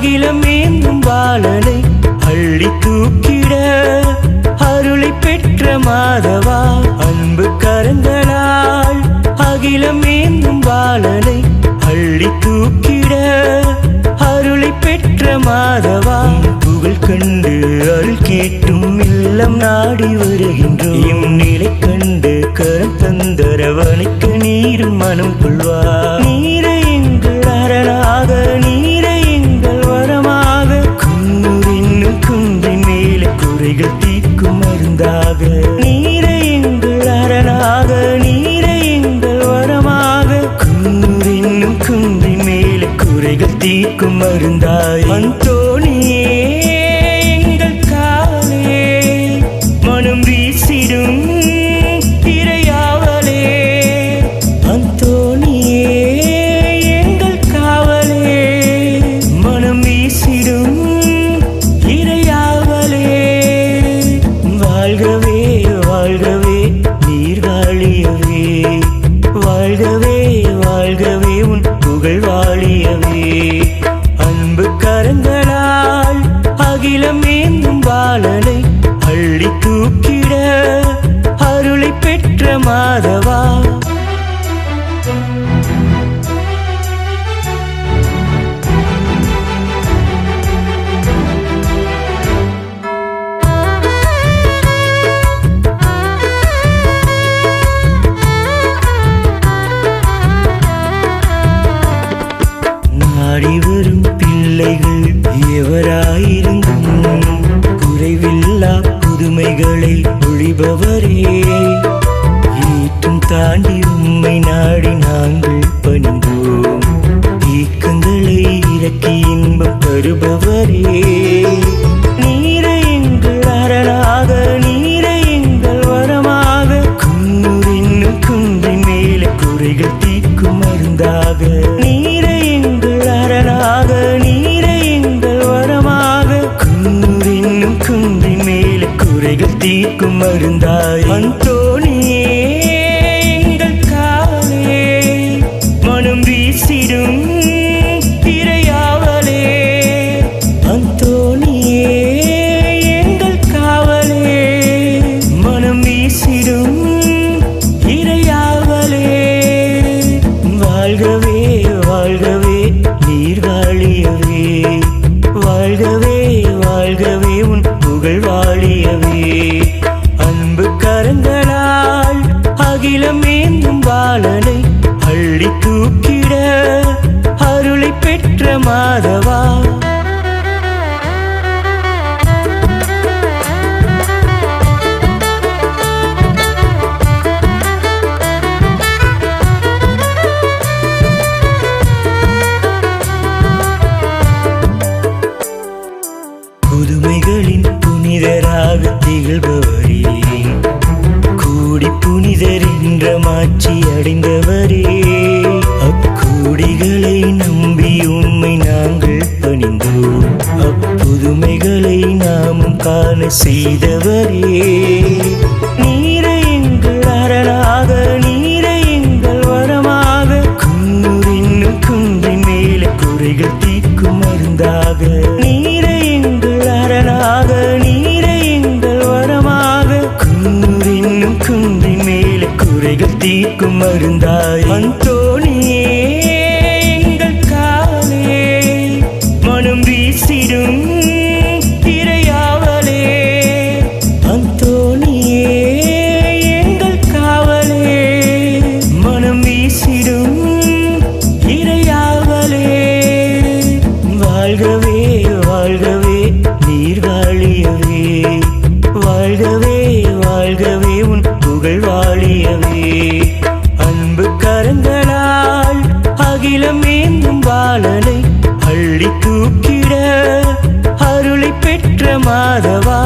அகிலம் ஏந்தும் பாலனை அள்ளி தூக்கிட அருளை பெற்ற மாதவா அன்பு கரங்களால் அகிலம் ஏந்தும் பாலனை அள்ளி தூக்கிட அருளை பெற்ற மாதவா புகழ் கண்டு அருள் கேட்டும் இல்லம் நாடி வருகின்றோம் நிலை கண்டு கரம் தந்தரவணைக்கு நீரும் மனம் கொள்வார் நீரை எங்கள் அரணாக நீரை எங்கள் வரமாக குன்றின் குன்றின் மேலே குறைகள் தீர்க்கும் மருந்தாக நீரை எங்கள் அரணாக நீரை எங்கள் வரமாக குன்றின் குன்றின் மேலே குறைகள் தீர்க்கும் மருந்தாய் அந்தோணியே எங்கள் காலே மனம் வீசிடும் இறையாவலே அந்தோணியே எங்கள் காவலே மனம் வீசிடும் இறையாவலே வாழ்கவே வாழ்கவே நீர் வாழியவே வாழ்கவே வாழ்கவே உன் புகழ் வாழியவே அன்பு கரங்களால் அகிலம் ஏந்தும் பாலனை அள்ளி தூக்கிட அருளை பெற்ற மாதவா நாடி வரும் பிள்ளைகள் எவராயிருந்தும் குறைவில்லா புதுமைகளை ஒழிபவரே ஈட்டும் தாண்டி உம்மை நாடி நாங்கள் பணிந்தோம் ஈக்கங்களை இறக்கி இன்பம் தருபவரே நீரை எங்கள் அரணாக நீரை எங்கள் வரமாக குன்றின் குன்றின் மேலே குறைகள் தீர்க்கும் மருந்தாக நீரை எங்கள் அரணாக நீரை எங்கள் வரமாக குன்றின் குன்றின் மேலே குறைகள் தீர்க்கும் மருந்தாய் அந்தோணியே எங்கள் காலே மனம் வீசிடும் இறையாவலே அந்தோணியே எங்கள் காவலே மனம் வீசிடும் இறையாவலே வாழ்கவே வாழ்கவே நீர் வாழியவே வாழ்கவே வாழ்கவே உன் புகழ் வாழியவே அன்பு கரங்களால் அகிலம் ஏந்தும் பாலனை அள்ளி தூக்கிட அருளை பெற்ற மாதவா புதுமைகளின் புனிதராக திகழ்பவரே கூடி புனிதர் என்ற மாட்சி அடைந்தவரே அக்கூடிகளை நம்பி உம்மை நாங்கள் பணிந்தோம் அப்புதுமைகளை நாமும் காண செய்தவரே நீரை எங்கள் அரணாக நீரை எங்கள் வரமாக குன்றின் குன்றின் மேலே குறைகள் தீர்க்கும் மருந்தாக நீரை எங்கள் அரணாக நீரை எங்கள் வரமாக குன்றின் குன்றின் மேலே குறைகள் தீர்க்கும் மருந்தாய் அந்தோணியே எங்கள் காலே மனம் வீசிடும் இறையாவலே அந்தோணியே எங்கள் காவலே மனம் வீசிடும் இறையாவலே வாழ்கவே வாழ்கவே நீர் வாழியவே வாழ்கவே வாழ்கவே உன் புகழ் வாழியவே அன்பு கரங்களால் அகிலம் ஏந்தும் பாலனை அள்ளி தூக்கிட அருளை பெற்ற மாதவா